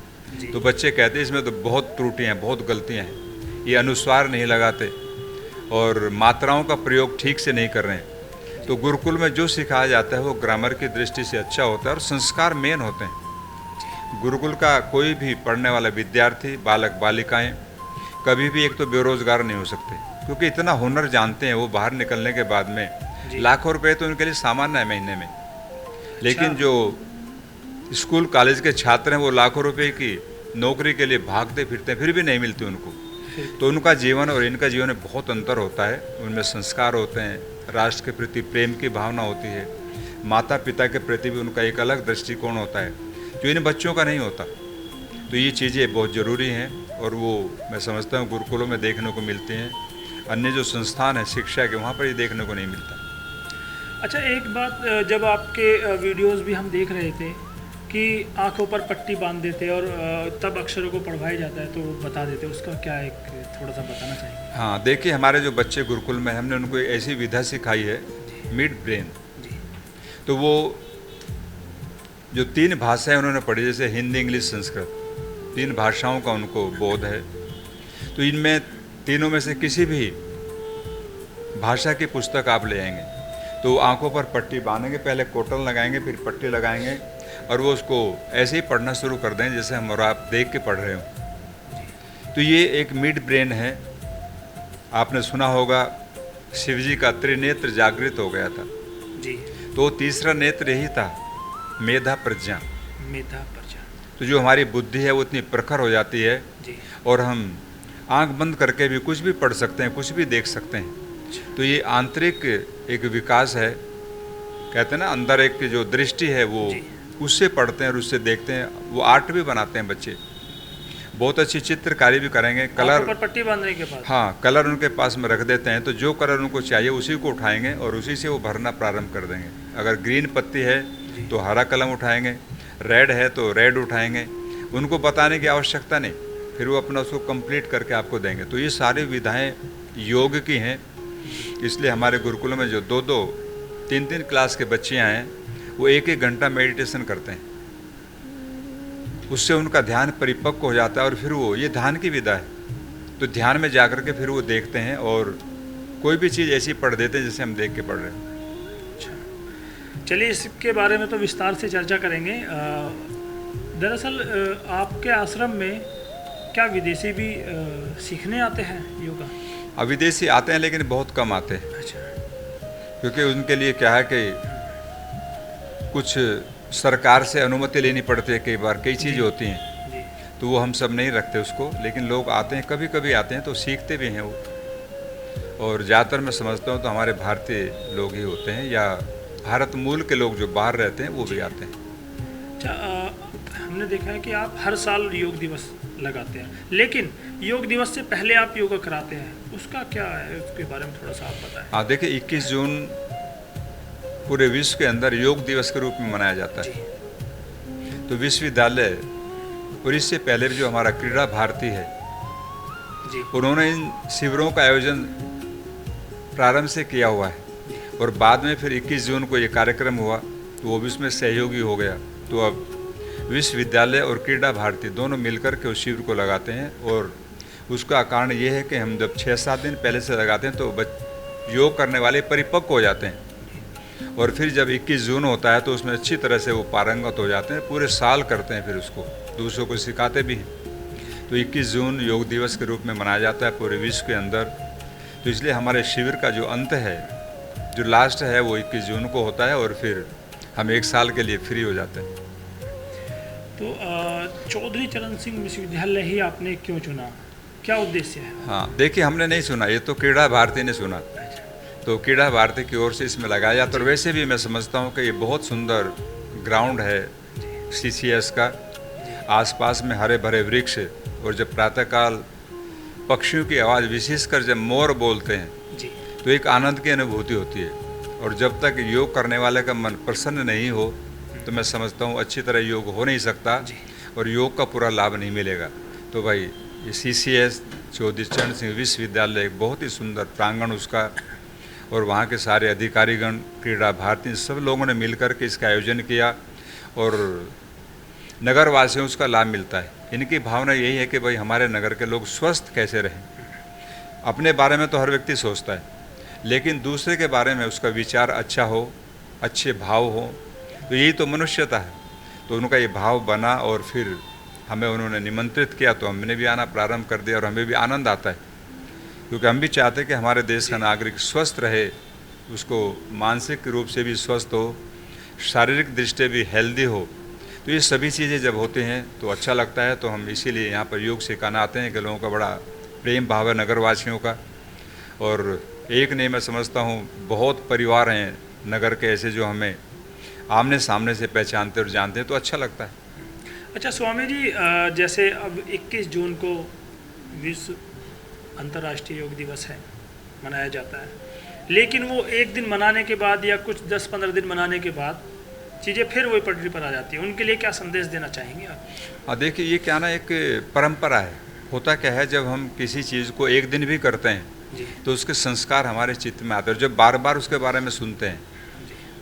तो बच्चे कहते हैं इसमें तो बहुत त्रुटियाँ हैं, बहुत गलतियाँ हैं, ये अनुस्वार नहीं लगाते और मात्राओं का प्रयोग ठीक से नहीं कर रहे हैं। तो गुरुकुल में जो सिखाया जाता है वो ग्रामर की दृष्टि से अच्छा होता है और संस्कार मेन होते हैं। गुरुकुल का कोई भी पढ़ने वाला विद्यार्थी, बालक बालिकाएं कभी भी एक तो बेरोजगार नहीं हो सकते, क्योंकि इतना हुनर जानते हैं वो। बाहर निकलने के बाद में लाखों रुपए तो उनके लिए सामान्य है महीने में। लेकिन जो स्कूल कॉलेज के छात्र हैं वो लाखों रुपए की नौकरी के लिए भागते फिरते हैं, फिर भी नहीं मिलती उनको। तो उनका जीवन और इनका जीवन में बहुत अंतर होता है। उनमें संस्कार होते हैं, राष्ट्र के प्रति प्रेम की भावना होती है, माता पिता के प्रति भी उनका एक अलग दृष्टिकोण होता है, जो इन बच्चों का नहीं होता। तो ये चीज़ें बहुत ज़रूरी हैं और वो मैं समझता हूँ गुरुकुलों में देखने को मिलती हैं। अन्य जो संस्थान है शिक्षा के, वहाँ पर ये देखने को नहीं मिलता। अच्छा, एक बात, जब आपके वीडियोस भी हम देख रहे थे कि आंखों पर पट्टी बांध देते और तब अक्षरों को पढ़वाया जाता है तो बता देते, उसका क्या एक थोड़ा सा बताना चाहेंगे? हाँ, देखिए हमारे जो बच्चे गुरुकुल में, हमने उनको ऐसी विधा सिखाई है, मिड ब्रेन। तो वो जो 3 भाषाएं उन्होंने पढ़ी, जैसे हिंदी, इंग्लिश, संस्कृत, 3 भाषाओं का उनको बोध है। तो इनमें तीनों में से किसी भी भाषा की पुस्तक आप ले आएंगे तो आंखों पर पट्टी बांधेंगे, पहले कॉटन लगाएंगे, फिर पट्टी लगाएंगे और वो उसको ऐसे ही पढ़ना शुरू कर दें जैसे हम और आप देख के पढ़ रहे हो। तो ये एक मिड ब्रेन है। आपने सुना होगा शिव जी का त्रिनेत्र जागृत हो गया था जी। तो तीसरा नेत्र यही था, मेधा प्रज्ञा। मेधा प्रज्ञा। तो जो हमारी बुद्धि है वो इतनी प्रखर हो जाती है जी। और हम आंख बंद करके भी कुछ भी पढ़ सकते हैं, कुछ भी देख सकते हैं। तो ये आंतरिक एक विकास है। कहते हैं ना, अंदर एक जो दृष्टि है वो उससे पढ़ते हैं और उससे देखते हैं। वो आर्ट भी बनाते हैं बच्चे, बहुत अच्छी चित्रकारी भी करेंगे। कलर पर पट्टी बांधने के बाद, हाँ, कलर उनके पास में रख देते हैं, तो जो कलर उनको चाहिए उसी को उठाएंगे और उसी से वो भरना प्रारंभ कर देंगे। अगर ग्रीन पत्ती है तो हरा कलम उठाएंगे, रेड है तो रेड उठाएंगे। उनको बताने की आवश्यकता नहीं, फिर वो अपना उसको कंप्लीट करके आपको देंगे। तो ये सारी विधाएं योग की हैं। इसलिए हमारे गुरुकुल में जो 2-2, 3-3 क्लास के बच्चे हैं वो 1-1 घंटा मेडिटेशन करते हैं। उससे उनका ध्यान परिपक्व हो जाता है और फिर वो, ये ध्यान की विधा है, तो ध्यान में जाकर के फिर वो देखते हैं और कोई भी चीज़ ऐसी पढ़ देते हैं जैसे हम देख के पढ़ रहे हैं। अच्छा, चलिए इसके बारे में तो विस्तार से चर्चा करेंगे। दरअसल आपके आश्रम में क्या विदेशी भी सीखने आते हैं योगा? अब विदेशी आते हैं लेकिन बहुत कम आते हैं। अच्छा। क्योंकि उनके लिए क्या है कि कुछ सरकार से अनुमति लेनी पड़ती है, कई बार कई चीज़ें होती हैं, तो वो हम सब नहीं रखते उसको। लेकिन लोग आते हैं, कभी कभी आते हैं तो सीखते भी हैं वो। और ज़्यादातर मैं समझता हूँ तो हमारे भारतीय लोग ही होते हैं, या भारत मूल के लोग जो बाहर रहते हैं वो भी आते हैं। अच्छा, हमने देखा है कि आप हर साल योग दिवस लगाते हैं, लेकिन योग दिवस से पहले आप योगा कराते हैं, उसका क्या है, उसके बारे में थोड़ा सा आप बताएं। हाँ, देखिए 21 जून पूरे विश्व के अंदर योग दिवस के रूप में मनाया जाता है। तो विश्वविद्यालय और इससे पहले भी जो हमारा क्रीड़ा भारती है जी, उन्होंने इन शिविरों का आयोजन प्रारंभ से किया हुआ है और बाद में फिर 21 जून को ये कार्यक्रम हुआ तो वो भी उसमें सहयोगी हो गया। तो अब विश्वविद्यालय और क्रीड़ा भारती दोनों मिलकर के उस शिविर को लगाते हैं और उसका कारण ये है कि हम जब 6-7 दिन पहले से लगाते हैं तो योग करने वाले परिपक्व हो जाते हैं और फिर जब 21 जून होता है तो उसमें अच्छी तरह से वो पारंगत हो जाते हैं, पूरे साल करते हैं, फिर उसको दूसरों को सिखाते भी हैं। तो 21 जून योग दिवस के रूप में मनाया जाता है पूरे विश्व के अंदर। तो इसलिए हमारे शिविर का जो अंत है, जो लास्ट है, वो 21 जून को होता है और फिर हम 1 साल के लिए फ्री हो जाते हैं। तो चौधरी चरण सिंह विश्वविद्यालय ही आपने क्यों चुना, क्या उद्देश्य है? हाँ, देखिए हमने नहीं सुना, ये तो क्रीड़ा भारती ने सुना, तो क्रीड़ा भारती की ओर से इसमें लगाया जाता। और वैसे भी मैं समझता हूँ कि ये बहुत सुंदर ग्राउंड है CCS का, आसपास में हरे भरे वृक्ष, और जब प्रातःकाल पक्षियों की आवाज़, विशेषकर जब मोर बोलते हैं जी तो एक आनंद की अनुभूति होती है। और जब तक योग करने वाले का मन प्रसन्न नहीं हो तो मैं समझता हूँ अच्छी तरह योग हो नहीं सकता और योग का पूरा लाभ नहीं मिलेगा। तो भाई ये CCS चौधरी चरण सिंह विश्वविद्यालय एक बहुत ही सुंदर प्रांगण उसका, और वहाँ के सारे अधिकारीगण, क्रीड़ा भारती, सब लोगों ने मिलकर के इसका आयोजन किया और नगर वासियों उसका लाभ मिलता है। इनकी भावना यही है कि भाई हमारे नगर के लोग स्वस्थ कैसे रहें। अपने बारे में तो हर व्यक्ति सोचता है, लेकिन दूसरे के बारे में उसका विचार अच्छा हो, अच्छे भाव हो, तो यही तो मनुष्यता है। तो उनका ये भाव बना और फिर हमें उन्होंने निमंत्रित किया तो हमने भी आना प्रारंभ कर दिया, और हमें भी आनंद आता है क्योंकि हम भी चाहते हैं कि हमारे देश का नागरिक स्वस्थ रहे, उसको मानसिक रूप से भी स्वस्थ हो, शारीरिक दृष्टि भी हेल्दी हो। तो ये सभी चीज़ें जब होते हैं तो अच्छा लगता है। तो हम इसीलिए यहाँ पर योग सिखाना आते हैं कि लोगों का बड़ा प्रेम भाव है नगरवासियों का, और एक नहीं, मैं समझता हूँ बहुत परिवार हैं नगर के ऐसे जो हमें आमने सामने से पहचानते और जानते हैं, तो अच्छा लगता है। अच्छा स्वामी जी, जैसे अब 21 जून को विश्व अंतर्राष्ट्रीय योग दिवस है, मनाया जाता है, लेकिन वो एक दिन मनाने के बाद या कुछ 10-15 दिन मनाने के बाद चीज़ें फिर वही पटरी पर आ जाती है, उनके लिए क्या संदेश देना चाहेंगे आप? हाँ, देखिए ये क्या ना, एक परंपरा है। होता क्या है, जब हम किसी चीज़ को एक दिन भी करते हैं जी तो उसके संस्कार हमारे चित्त में आते हैं। जब बार बार उसके बारे में सुनते हैं,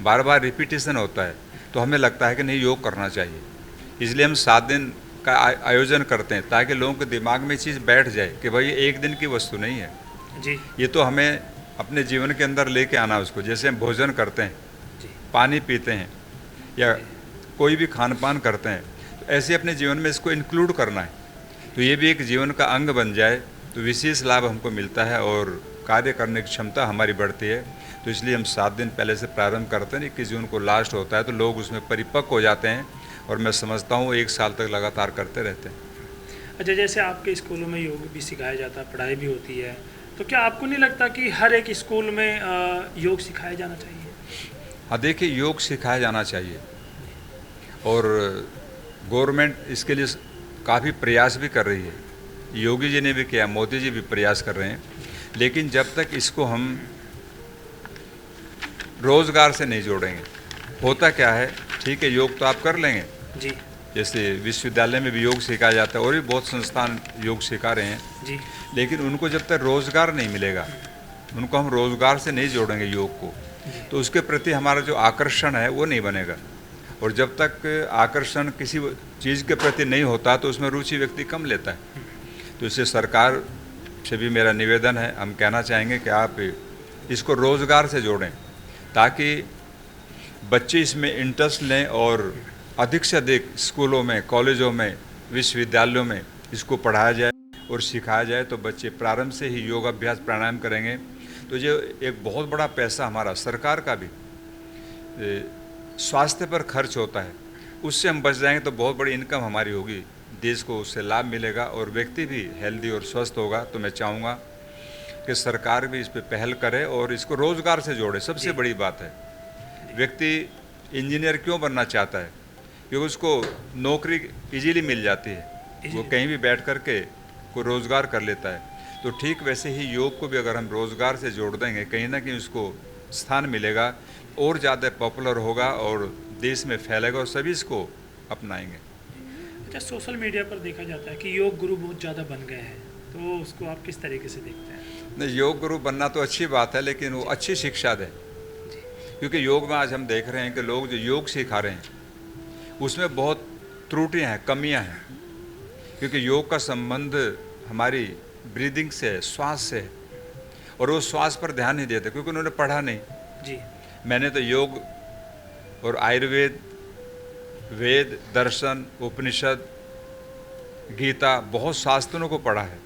बार बार रिपीटेशन होता है, तो हमें लगता है कि नहीं, योग करना चाहिए। इसलिए हम 7 दिन का आयोजन करते हैं ताकि लोगों के दिमाग में चीज़ बैठ जाए कि भाई ये एक दिन की वस्तु नहीं है जी ये तो हमें अपने जीवन के अंदर लेके आना उसको। जैसे हम भोजन करते हैं, जी पानी पीते हैं या कोई भी खान पान करते हैं, तो ऐसे अपने जीवन में इसको इंक्लूड करना है। तो ये भी एक जीवन का अंग बन जाए तो विशेष लाभ हमको मिलता है और कार्य करने की क्षमता हमारी बढ़ती है। तो इसलिए हम 7 दिन पहले से प्रारंभ करते हैं, 21 जून को लास्ट होता है, तो लोग उसमें परिपक्व हो जाते हैं और मैं समझता हूँ 1 साल तक लगातार करते रहते हैं। अच्छा, जैसे आपके स्कूलों में योग भी सिखाया जाता है, पढ़ाई भी होती है, तो क्या आपको नहीं लगता कि हर एक स्कूल में योग सिखाया जाना चाहिए? हाँ, देखिए योग सिखाया जाना चाहिए और गवर्नमेंट इसके लिए काफ़ी प्रयास भी कर रही है। योगी जी ने भी किया, मोदी जी भी प्रयास कर रहे हैं, लेकिन जब तक इसको हम रोज़गार से नहीं जोड़ेंगे, होता क्या है, ठीक है योग तो आप कर लेंगे जी जैसे विश्वविद्यालय में भी योग सिखाया जाता है और भी बहुत संस्थान योग सिखा रहे हैं, जी लेकिन उनको जब तक रोज़गार नहीं मिलेगा, उनको हम रोज़गार से नहीं जोड़ेंगे योग को, तो उसके प्रति हमारा जो आकर्षण है वो नहीं बनेगा। और जब तक आकर्षण किसी चीज़ के प्रति नहीं होता तो उसमें रुचि व्यक्ति कम लेता है। तो इससे सरकार से भी मेरा निवेदन है, हम कहना चाहेंगे कि आप इसको रोज़गार से जोड़ें ताकि बच्चे इसमें इंटरेस्ट लें और अधिक से अधिक स्कूलों में, कॉलेजों में, विश्वविद्यालयों में इसको पढ़ाया जाए और सिखाया जाए। तो बच्चे प्रारंभ से ही योग अभ्यास प्राणायाम करेंगे तो जो एक बहुत बड़ा पैसा हमारा सरकार का भी स्वास्थ्य पर खर्च होता है, उससे हम बच जाएंगे तो बहुत बड़ी इनकम हमारी होगी, देश को उससे लाभ मिलेगा और व्यक्ति भी हेल्दी और स्वस्थ होगा। तो मैं चाहूँगा कि सरकार भी इस पर पहल करे और इसको रोज़गार से जोड़े। सबसे बड़ी बात है, व्यक्ति इंजीनियर क्यों बनना चाहता है, क्योंकि उसको नौकरी इजीली मिल जाती है, वो कहीं भी बैठ कर के को रोज़गार कर लेता है। तो ठीक वैसे ही योग को भी अगर हम रोज़गार से जोड़ देंगे, कहीं ना कहीं उसको स्थान मिलेगा और ज़्यादा पॉपुलर होगा और देश में फैलेगा और सभी इसको अपनाएंगे। अच्छा, सोशल मीडिया पर देखा जाता है कि योग गुरु बहुत ज़्यादा बन गए हैं, तो उसको आप किस तरीके से देखते हैं? नहीं, योग गुरु बनना तो अच्छी बात है, लेकिन वो अच्छी शिक्षा दें, क्योंकि योग में आज हम देख रहे हैं कि लोग जो योग सिखा रहे हैं उसमें बहुत त्रुटियाँ हैं, कमियाँ हैं, क्योंकि योग का संबंध हमारी ब्रीदिंग से है, श्वास से है, और वो श्वास पर ध्यान नहीं देते क्योंकि उन्होंने पढ़ा नहीं। जी मैंने तो योग और आयुर्वेद, वेद, दर्शन, उपनिषद, गीता, बहुत शास्त्रों को पढ़ा है,